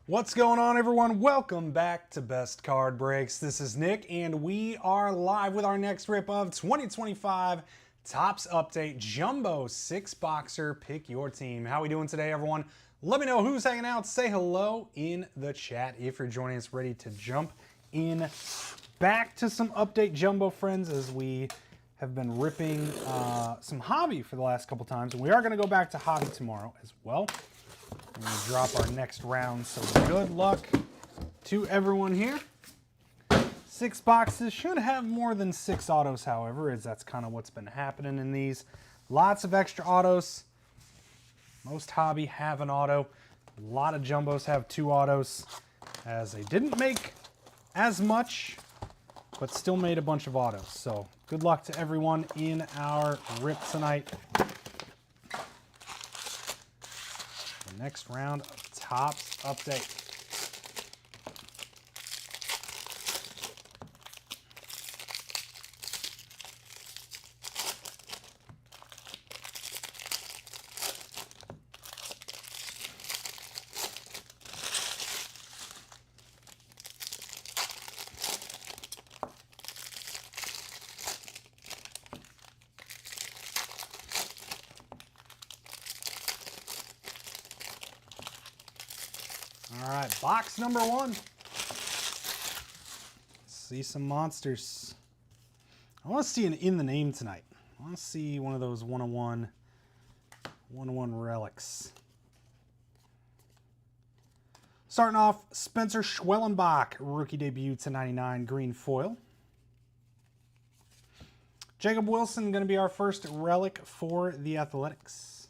What's going on, everyone? Welcome back to Best Card Breaks. This is Nick, and we are live with our next rip of 2025 Topps Update Jumbo 6-Boxer Pick Your Team. How are we doing today, everyone? Let me know who's hanging out. Say hello in the chat if you're joining us, ready to jump in back to some Update Jumbo, friends, as we have been ripping some Hobby for the last couple times, and we are going to go back to Hobby tomorrow as well. We're going to drop our next round, so good luck to everyone here. 6 boxes should have more than 6 autos, however, as that's kind of what's been happening in these. Lots of extra autos. Most Hobby have an auto. A lot of Jumbos have 2 autos, as they didn't make as much, but still made a bunch of autos. So good luck to everyone in our rip tonight. Next round of Topps Update. All right, box number 1. Let's see some monsters. I want to see an in the name tonight. I want to see one of those 101 relics. Starting off, Spencer Schwellenbach, rookie debut to 99, green foil. Jacob Wilson going to be our first relic for the Athletics.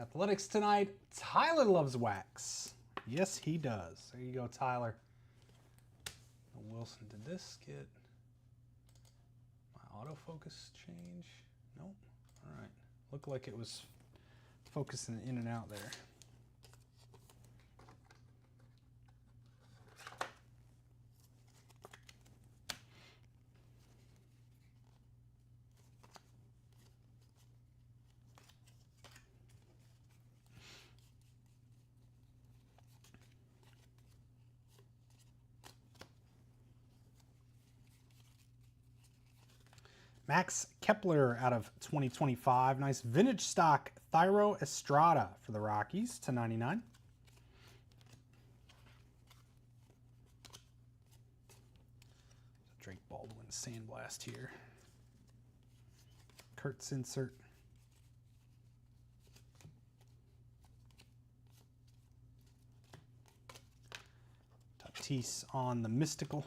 Athletics tonight, Tyler loves wax. Yes, he does. There you go, Tyler. Wilson, did this get my autofocus change? Nope. All right. Looked like it was focusing in and out there. Max Kepler out of 2025. Nice vintage stock Thairo Estrada for the Rockies to 99. Drake Baldwin sandblast here. Kurtz insert. Tatis on the Mystical.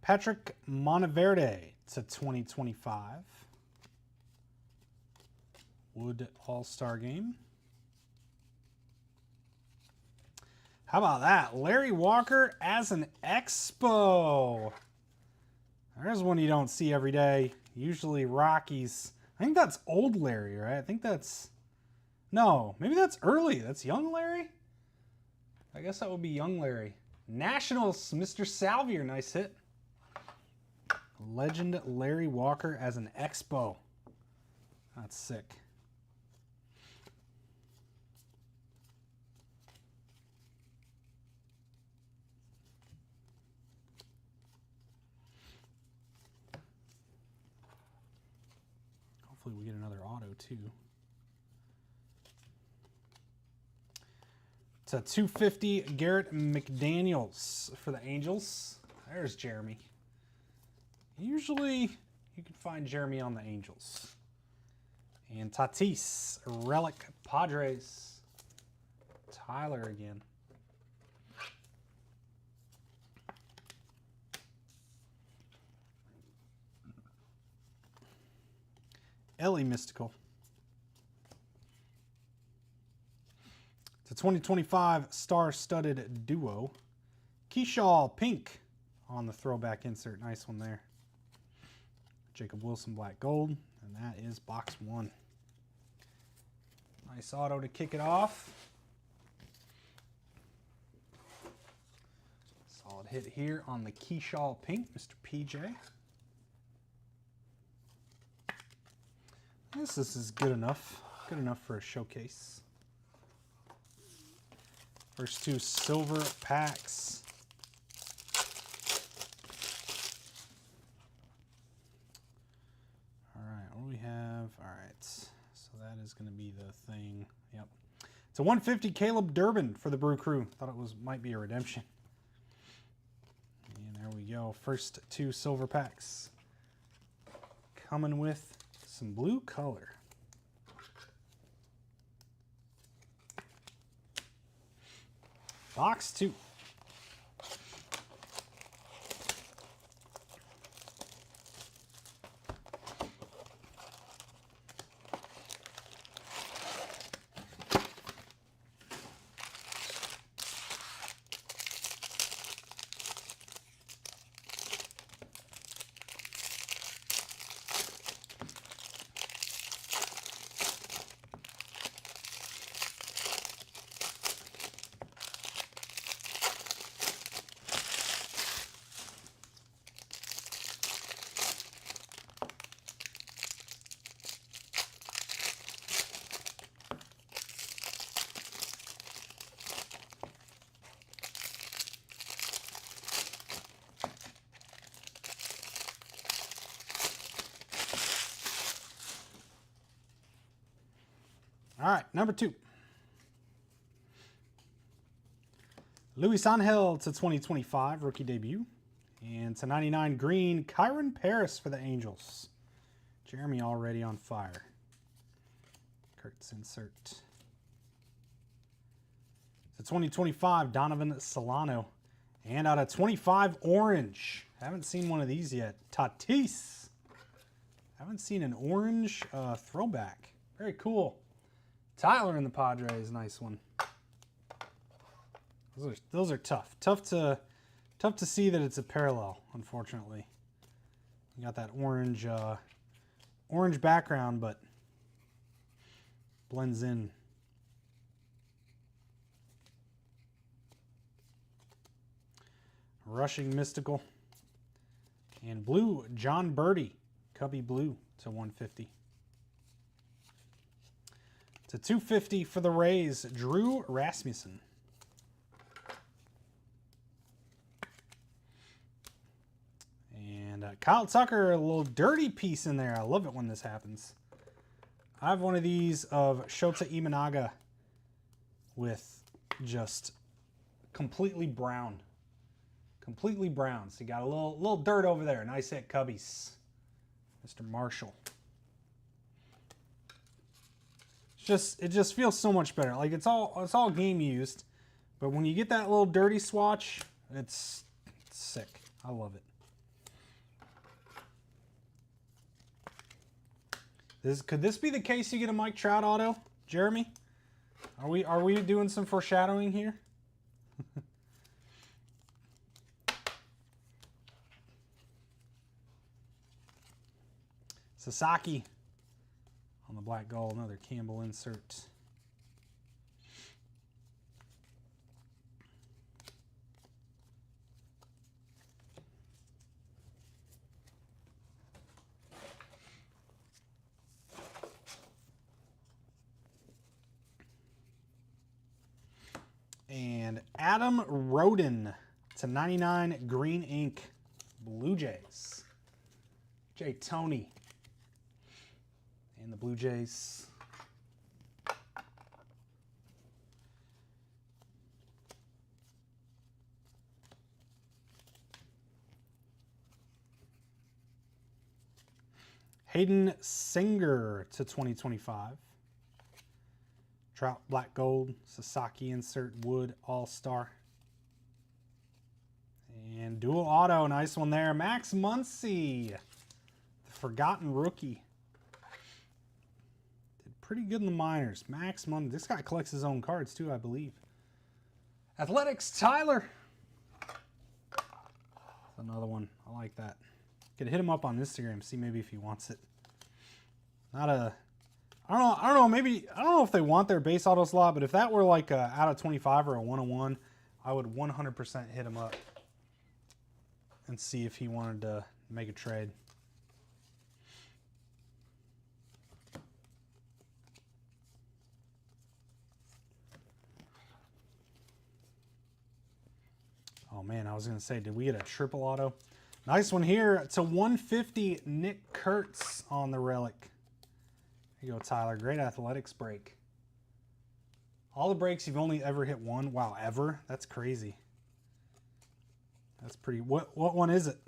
Patrick Monteverde to 2025. Wood All-Star Game. How about that? Larry Walker as an Expo. There's one you don't see every day. Usually Rockies. I think that's old Larry, right? I think that's... No, maybe that's early. That's young Larry? I guess that would be young Larry. Nationals, Mr. Salvier. Nice hit. Legend Larry Walker as an Expo. That's sick. Hopefully we get another auto too. It's a 250 Garrett McDaniels for the Angels. There's Jeremy. Usually you can find Jeremy on the Angels. And Tatis, relic Padres. Tyler again. Ellie Mystical. It's a 2025 star-studded duo. Keyshaw Pink on the throwback insert. Nice one there. Jacob Wilson black gold, and that is box 1. Nice auto to kick it off. Solid hit here on the Keyshaw pink, Mr. PJ. This is good enough. Good enough for a showcase. First 2 silver packs. All right, what do we have? All right, so that is going to be the thing. Yep. It's a 150 Caleb Durbin for the Brew Crew. Thought it might be a redemption. And there we go. First 2 silver packs. Coming with some blue color. Box 2. All right, number 2. Luis Angel to 2025, rookie debut. And to 99 green, Kyron Paris for the Angels. Jeremy already on fire. Kurtz insert. To 2025, Donovan Solano. And out of 25, orange. Haven't seen one of these yet. Tatis. Haven't seen an orange throwback. Very cool. Tyler in the Padres, nice one. Those are tough. Tough to see that it's a parallel, unfortunately. You got that orange orange background, but blends in. Rushing Mystical. And blue, John Birdie. Cubby blue to 150. To 250 for the Rays, Drew Rasmussen. And Kyle Tucker, a little dirty piece in there. I love it when this happens. I have one of these of Shota Imanaga with just completely brown. Completely brown. So you got a little dirt over there. Nice hit, Cubbies. Mr. Marshall. It just feels so much better. Like it's all game used, but when you get that little dirty swatch, it's sick. I love it. Could this be the case you get a Mike Trout auto, Jeremy? Are we doing some foreshadowing here? Sasaki on the black gold, another Campbell insert. And Adam Roden to 99 green ink, Blue Jays. Jay Tony. And the Blue Jays. Hayden Singer to 2025. Trout black gold, Sasaki insert wood all-star. And dual auto, nice one there. Max Muncy, the forgotten rookie. Pretty good in the minors. Max Muncy. This guy collects his own cards too, I believe. Athletics, Tyler. Another one. I like that. Could hit him up on Instagram, see maybe if he wants it. Not a... I don't know, maybe... I don't know if they want their base auto slot, but if that were like a out of 25 or a 101, I would 100% hit him up and see if he wanted to make a trade. Oh man, I was going to say, did we get a triple auto? Nice one here. It's a 150 Nick Kurtz on the relic. There you go, Tyler. Great athletics break. All the breaks, you've only ever hit one. Wow, ever? That's crazy. That's pretty... What one is it?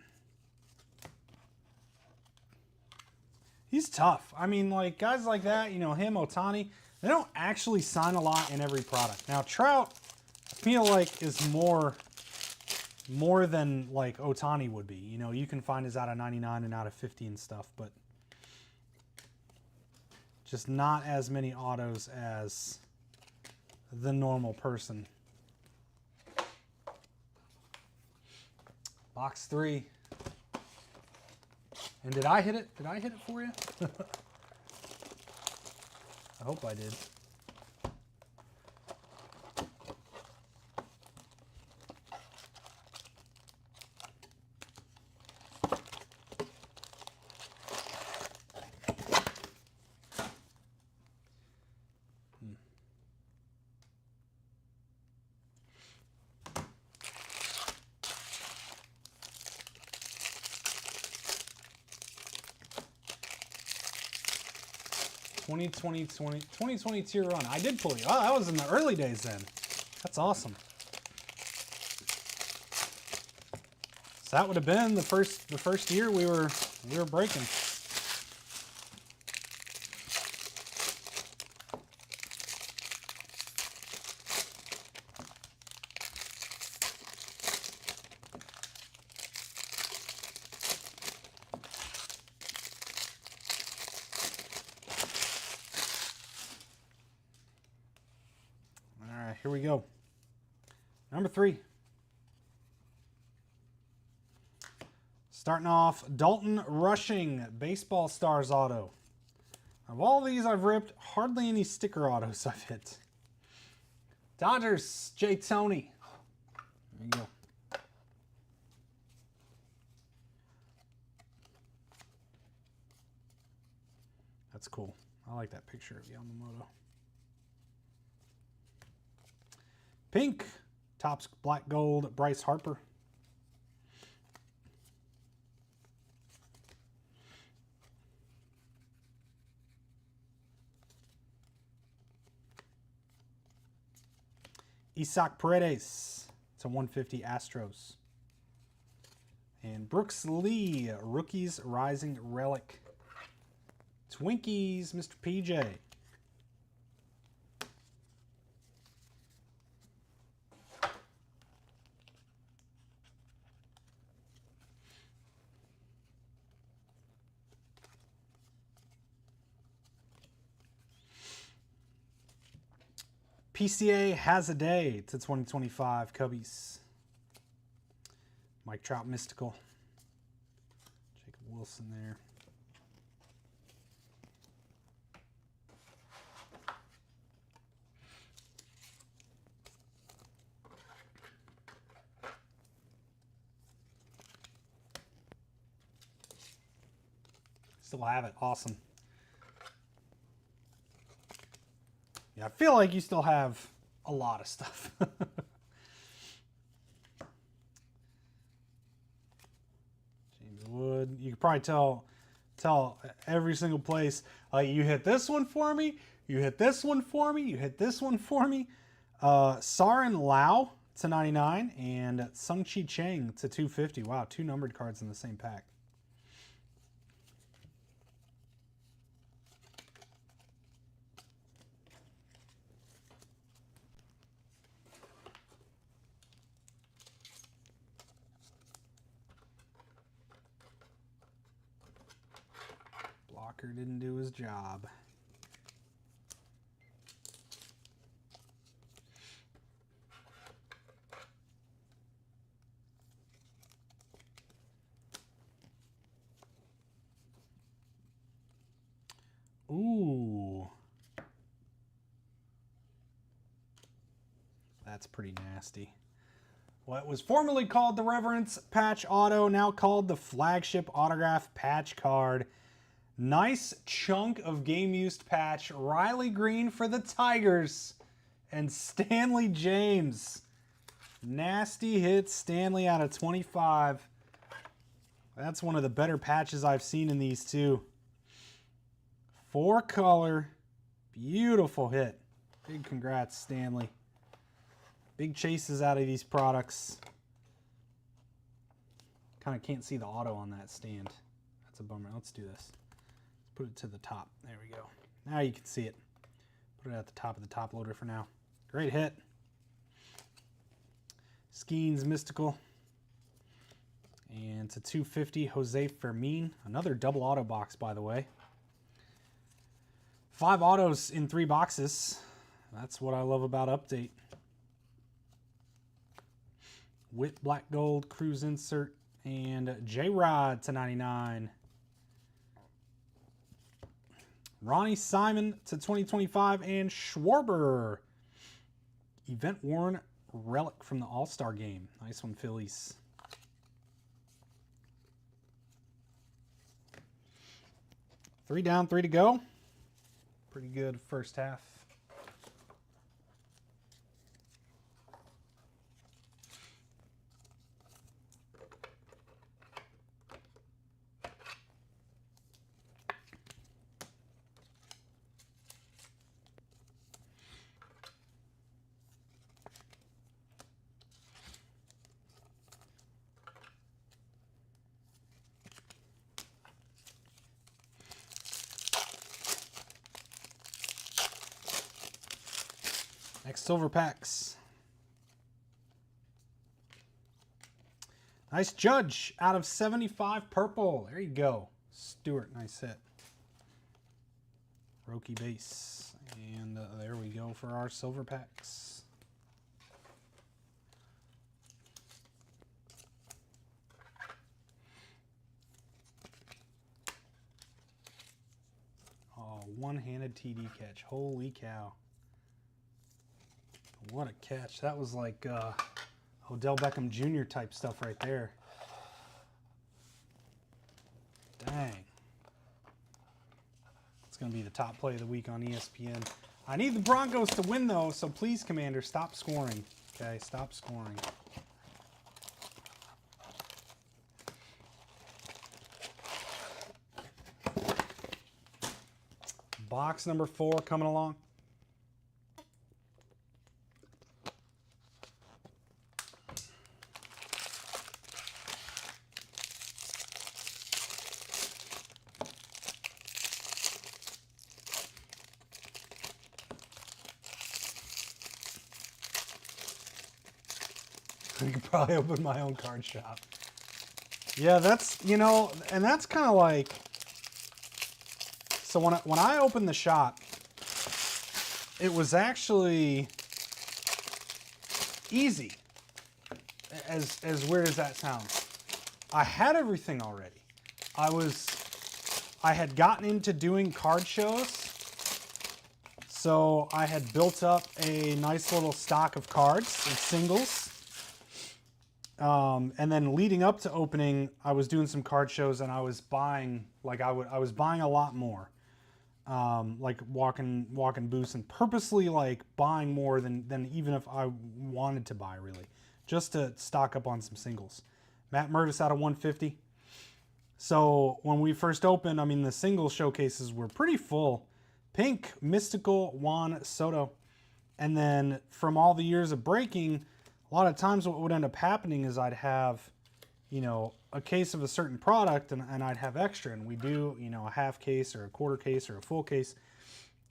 He's tough. I mean, like, guys like that, you know, him, Ohtani, they don't actually sign a lot in every product. Now, Trout, I feel like, is more than, like, Ohtani would be. You know, you can find his out of 99 and out of 50 and stuff, but just not as many autos as the normal person. Box 3. And did I hit it? Did I hit it for you? I hope I did. Hmm. 2022 run. I did pull you. Oh, that was in the early days then. That's awesome. So that would have been the first year we were breaking. Here we go. Number 3. Starting off, Dalton Rushing, Baseball Stars auto. Of all these I've ripped, hardly any sticker autos I've hit. Dodgers, Jay Tony. There you go. That's cool. I like that picture of Yamamoto. Pink, Topps Black Gold, Bryce Harper. Isaac Paredes, it's a 150 Astros. And Brooks Lee, Rookies Rising Relic. Twinkies, Mr. PJ. PCA has a day to 2025 Cubbies. Mike Trout Mystical. Jacob Wilson there. Still have it. Awesome. Yeah, I feel like you still have a lot of stuff. James Wood. You could probably tell every single place. You hit this one for me. You hit this one for me. You hit this one for me. Sarin Lau to 99 and Sung-Chi Cheng to 250. Wow, 2 numbered cards in the same pack. Blocker didn't do his job. Ooh. That's pretty nasty. What was formerly called the Reverence Patch Auto, now called the Flagship Autograph Patch Card. Nice chunk of game-used patch. Riley Green for the Tigers. And Stanley James. Nasty hit Stanley out of 25. That's one of the better patches I've seen in these two. 4-color. Beautiful hit. Big congrats, Stanley. Big chases out of these products. Kind of can't see the auto on that stand. That's a bummer. Let's do this. Let's put it to the top. There we go. Now you can see it. Put it at the top of the top loader for now. Great hit. Skeens Mystical. And it's a 250 Jose Fermin. Another double auto box, by the way. 5 autos in 3 boxes. That's what I love about Update. Whit Black Gold, Cruise Insert, and J-Rod to 99. Ronnie Simon to 2025, and Schwarber. Event worn relic from the All-Star game. Nice one, Phillies. Three down, 3 to go. Pretty good first half. Next silver packs. Nice Judge out of 75 purple. There you go. Stewart, nice hit. Roki base. And there we go for our silver packs. Oh, one-handed TD catch. Holy cow. What a catch. That was like Odell Beckham Jr. type stuff right there. Dang. It's going to be the top play of the week on ESPN. I need the Broncos to win, though, so please, Commander, stop scoring. Okay, stop scoring. Box number 4 coming along. I could probably open my own card shop. Yeah, that's, you know, and that's kind of like, so when I opened the shop, it was actually easy, as weird as that sounds. I had everything already. I had gotten into doing card shows, so I had built up a nice little stock of cards and singles. And then leading up to opening, I was doing some card shows and I was buying, like I was buying a lot more, like walking booths and purposely like buying more than even if I wanted to buy, really, just to stock up on some singles. Matt Mervis out of 150. So when we first opened, I mean, the single showcases were pretty full. Pink, Mystical, Juan Soto. And then from all the years of breaking, a lot of times what would end up happening is I'd have, you know, a case of a certain product and I'd have extra. And we do, you know, a half case or a quarter case or a full case.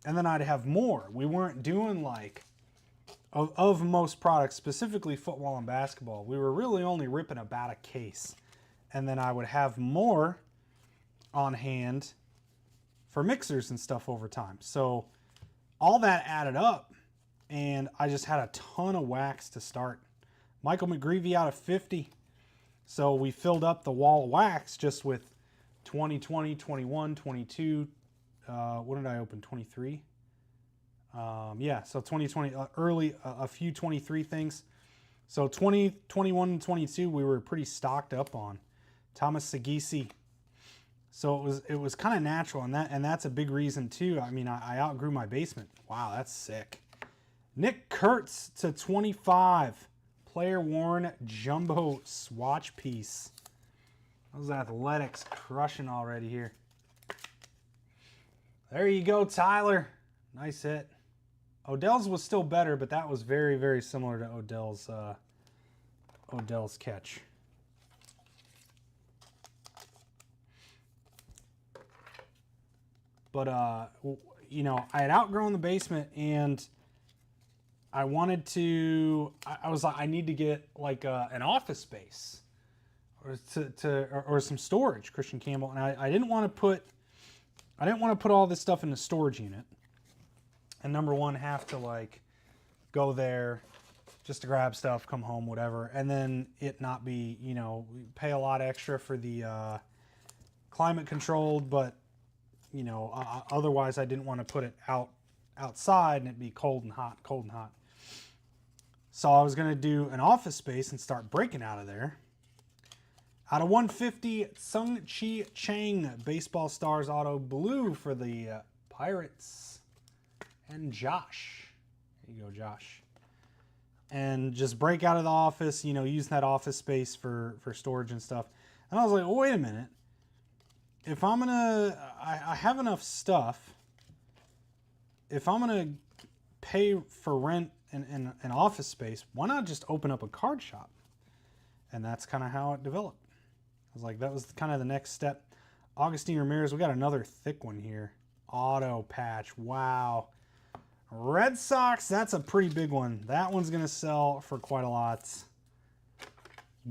And then I'd have more. We weren't doing like, of most products, specifically football and basketball, we were really only ripping about a case. And then I would have more on hand for mixers and stuff over time. So all that added up, and I just had a ton of wax to start. Michael McGreevy out of 50. So we filled up the wall of wax just with 2020, 21, 22, what did I open? 23. Yeah, so 2020 early, a few 23 things. So 20, 21, and 22 we were pretty stocked up on. Thomas Sagisi. So it was kind of natural, and that's a big reason too. I mean, I outgrew my basement. Wow, that's sick. Nick Kurtz to 25. Player worn jumbo swatch piece. Those Athletics crushing already here. There you go, Tyler. Nice hit. Odell's was still better, but that was very, very similar to Odell's catch. But you know, I had outgrown the basement, and I wanted to. I was like, I need to get like an office space, or some storage. Christian Campbell, and I didn't want to put. I didn't want to put all this stuff in the storage unit. And number one, have to like go there just to grab stuff, come home, whatever, and then it not be, you know, we pay a lot extra for the climate controlled, but you know, otherwise I didn't want to put it outside and it'd be cold and hot. So I was gonna do an office space and start breaking out of there. Out of 150, Sung Chi Chang, Baseball Stars Auto Blue for the Pirates. And Josh. There you go, Josh. And just break out of the office, you know, use that office space for storage and stuff. And I was like, oh, wait a minute. If I'm gonna, I have enough stuff. If I'm gonna pay for rent and an office space, why not just open up a card shop? And that's kind of how it developed. I was like, that was kind of the next step. Augustine Ramirez, we got another thick one here. Auto patch, wow. Red Sox, that's a pretty big one. That one's going to sell for quite a lot.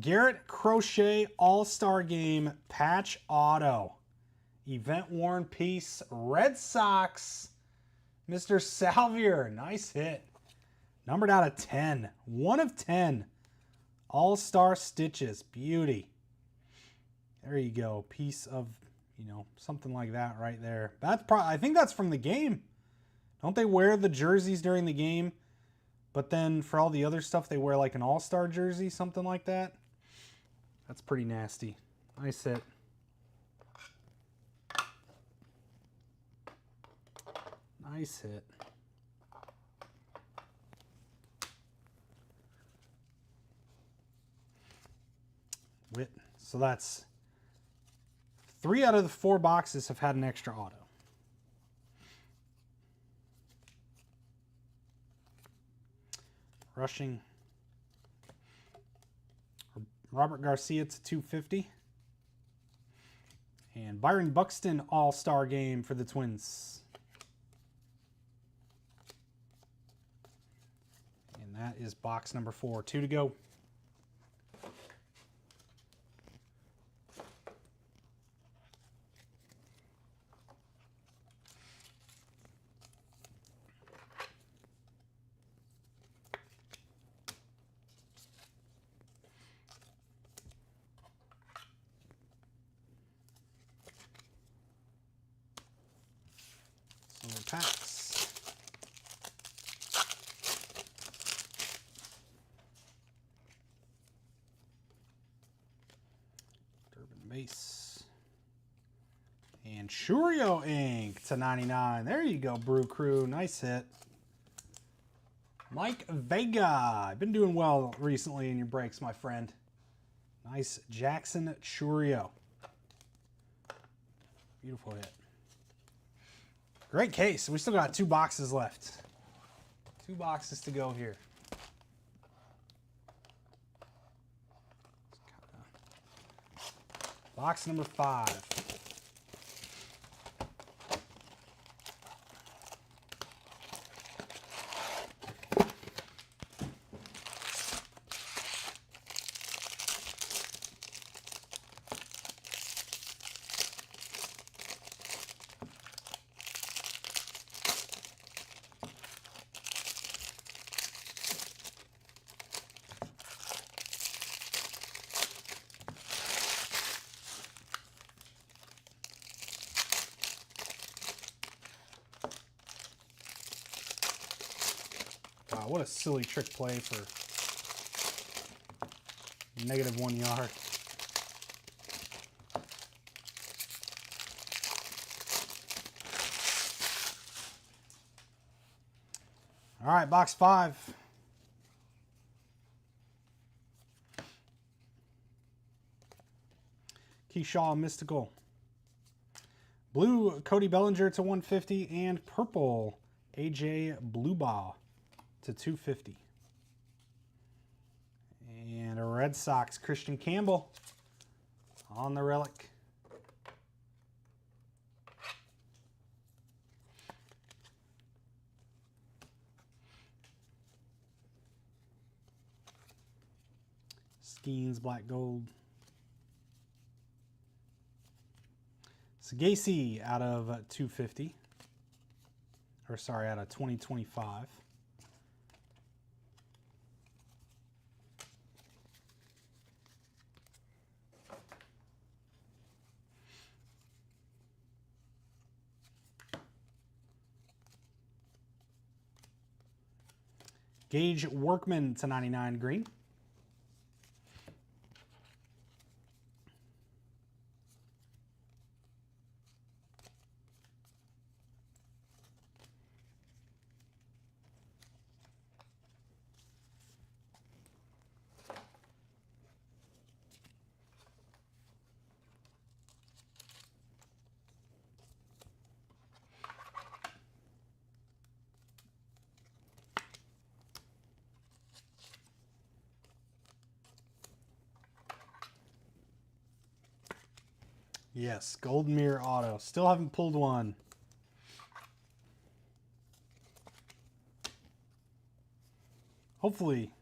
Garrett Crochet All-Star Game patch auto. Event worn piece. Red Sox. Mr. Salvier, nice hit. Numbered out of 10. 1 of 10. All-Star Stitches, beauty. There you go. Piece of, you know, something like that right there. That's probably, I think that's from the game. Don't they wear the jerseys during the game? But then for all the other stuff, they wear like an all-star jersey, something like that. That's pretty nasty. Nice hit. Nice hit. Wit. So that's 3 out of the 4 boxes have had an extra auto. Rushing. Robert Garcia to 250. And Byron Buxton All-Star Game for the Twins. And that is box number 4. 2 to go. Packs. Durbin base. And Churio ink to 99. There you go, Brew Crew. Nice hit. Mike Vega. I've been doing well recently in your breaks, my friend. Nice Jackson Churio. Beautiful hit. Great case. We still got 2 boxes left. 2 boxes to go here. Box number 5. Wow, what a silly trick play for -1 yard. All right, box 5. Keyshaw Mystical. Blue, Cody Bellinger to 150, and purple, AJ Bluebaugh to 250. And a Red Sox, Christian Campbell on the relic. Skeens, black gold. Sagasi out of 250. Or sorry, out of 2025. Gage Workman to 99 green. Yes, Golden Mirror Auto. Still haven't pulled one. Hopefully,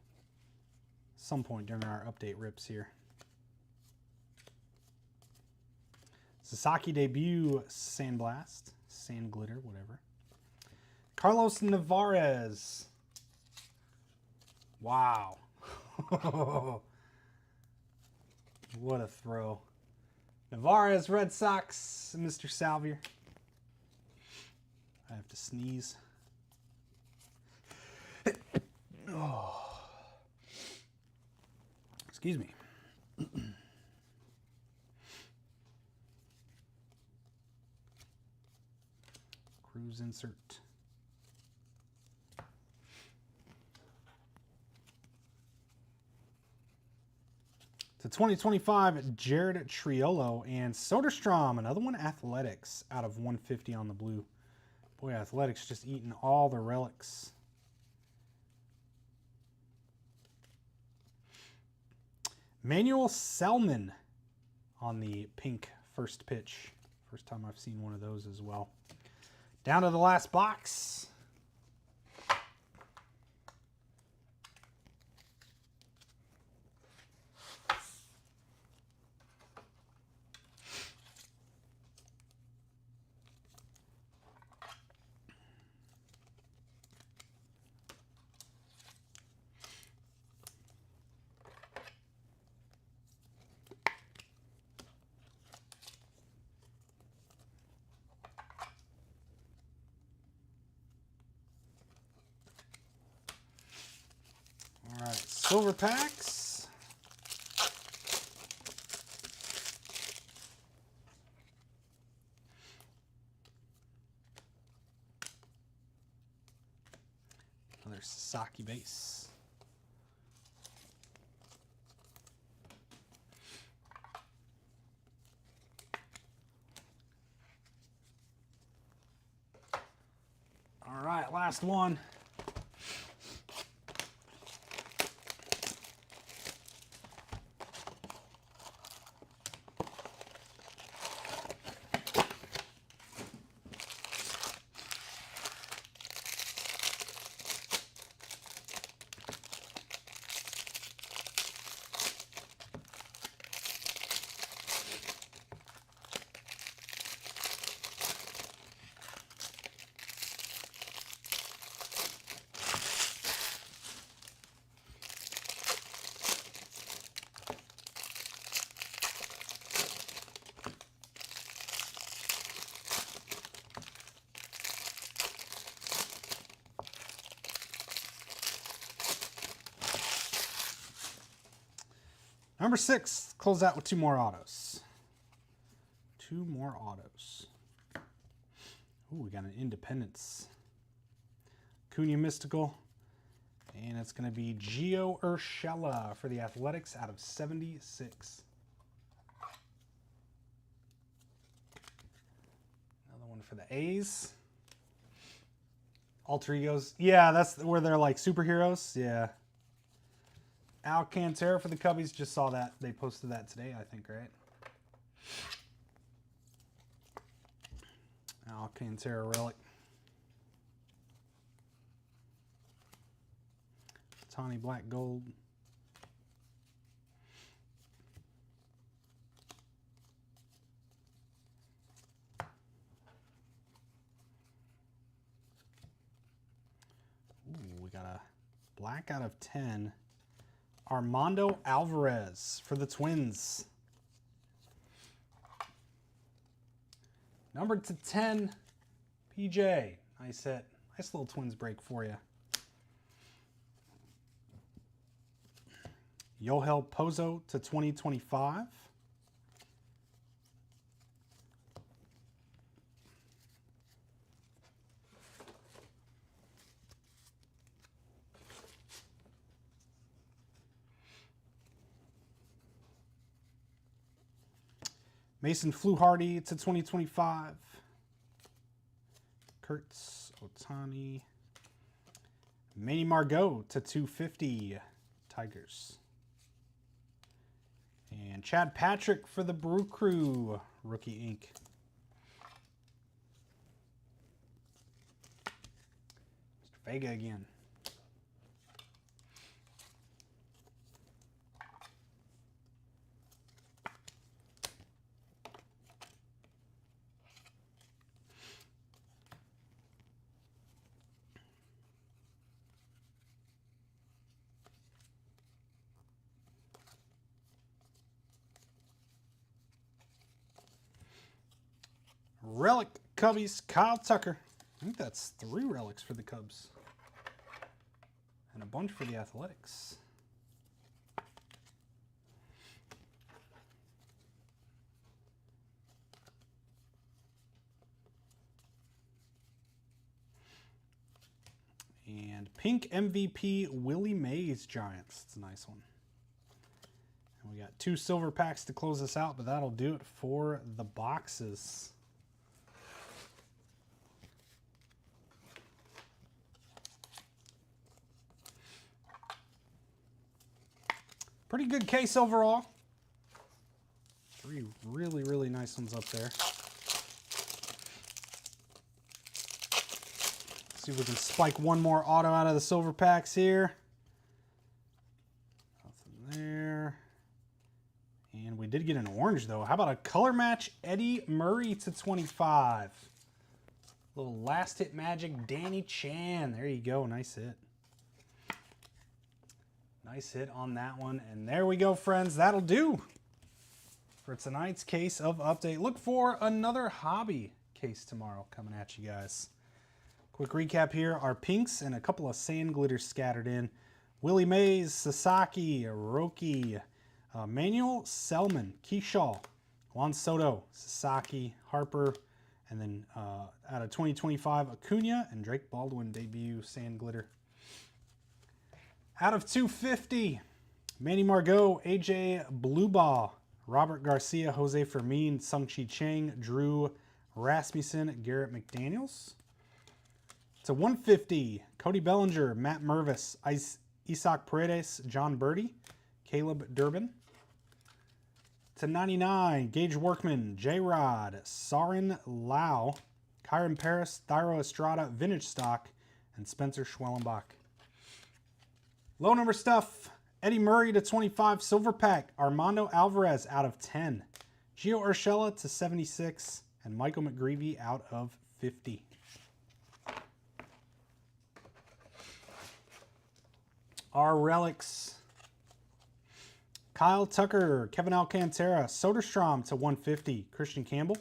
some point during our update rips here. Sasaki debut, Sandblast, Sand Glitter, whatever. Carlos Nevarez. Wow. What a throw. Nevarez, Red Sox, Mr. Salvier. I have to sneeze. Oh. Excuse me. Cruise insert. To 2025, Jared Triolo and Soderstrom, another one, Athletics, out of 150 on the blue. Boy, Athletics just eating all the relics. Manuel Selman on the pink first pitch. First time I've seen one of those as well. Down to the last box. All right, silver packs. Another Sasaki base. All right, last one. Number 6, close out with 2 more autos. 2 more autos. Ooh, we got an Independence. Acuna Mystical. And it's going to be Gio Urshela for the Athletics out of 76. Another one for the A's. Alter Egos. Yeah, that's where they're like superheroes. Yeah. Alcantara for the Cubbies. Just saw that. They posted that today, I think, right? Alcantara relic. Tawny black gold. Ooh, we got a black out of 10. Armando Alvarez for the Twins. Numbered to 10, PJ. Nice hit. Nice little Twins break for you. Yohel Pozo to 2025. Mason Fluharty to 2025. Kurtz Otani. Manny Margot to 250. Tigers. And Chad Patrick for the Brew Crew. Rookie ink. Mr. Vega again. Relic Cubbies, Kyle Tucker. I think that's 3 relics for the Cubs. And a bunch for the Athletics. And pink MVP Willie Mays Giants. It's a nice one. And we got 2 silver packs to close this out, but that'll do it for the boxes. Pretty good case overall. 3 really, really nice ones up there. See if we can spike one more auto out of the silver packs here. Nothing there. And we did get an orange, though. How about a color match Eddie Murray to 25? Little last hit magic Danny Chan. There you go. Nice hit. Nice hit on that one. And there we go, friends. That'll do for tonight's case of update. Look for another hobby case tomorrow coming at you guys. Quick recap here. Our pinks and a couple of sand glitters scattered in. Willie Mays, Sasaki, Roki, Manuel Selman, Keyshaw, Juan Soto, Sasaki, Harper, and then out of 2025, Acuna and Drake Baldwin debut sand glitter. Out of 250, Manny Margot, AJ Bluebaugh, Robert Garcia, Jose Fermin, Sung-Chi Chang, Drew Rasmussen, Garrett McDaniels. To 150, Cody Bellinger, Matt Mervis, Isaac Paredes, John Birdie, Caleb Durbin. To 99, Gage Workman, J-Rod, Sarin Lau, Kyron Paris, Thairo Estrada, Vintage Stock, and Spencer Schwellenbach. Low number stuff, Eddie Murray to 25, silver pack, Armando Alvarez out of 10, Gio Urshela to 76, and Michael McGreevy out of 50. Our relics, Kyle Tucker, Kevin Alcantara, Soderstrom to 150, Christian Campbell,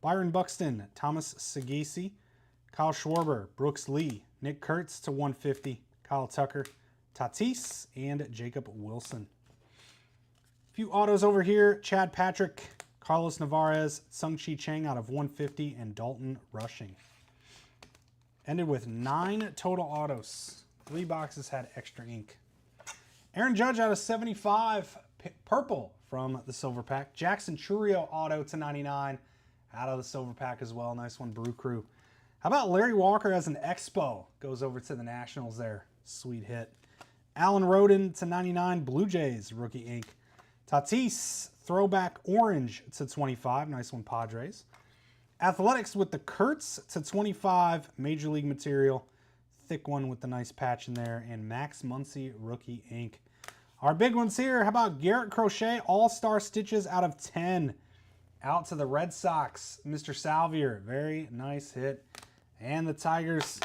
Byron Buxton, Thomas Sagasi, Kyle Schwarber, Brooks Lee, Nick Kurtz to 150, Kyle Tucker, Tatis, and Jacob Wilson. A few autos over here. Chad Patrick, Carlos Navarez, Sung-Chi Chang out of 150, and Dalton Rushing. Ended with 9 total autos. 3 boxes had extra ink. Aaron Judge out of 75, purple from the silver pack. Jackson Chourio auto to 99 out of the silver pack as well. Nice one, Brew Crew. How about Larry Walker as an Expo? Goes over to the Nationals there. Sweet hit. Alan Roden to 99, Blue Jays, rookie ink. Tatis, throwback orange to 25. Nice one, Padres. Athletics with the Kurtz to 25, Major League material. Thick one with the nice patch in there. And Max Muncy, rookie ink. Our big ones here. How about Garrett Crochet, All-Star Stitches out of 10. Out to the Red Sox, Mr. Salvier. Very nice hit. And the Tigers,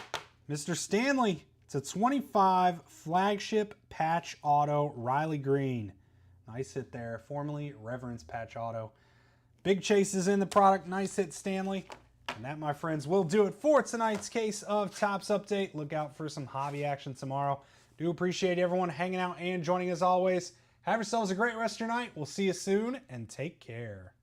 Mr. Stanley to 25, flagship patch auto, Riley Green. Nice hit there. Formerly Reverence patch auto. Big chases in the product. Nice hit, Stanley. And that, my friends, will do it for tonight's case of Topps Update. Look out for some hobby action tomorrow. Do appreciate everyone hanging out and joining as always. Have yourselves a great rest of your night. We'll see you soon, and take care.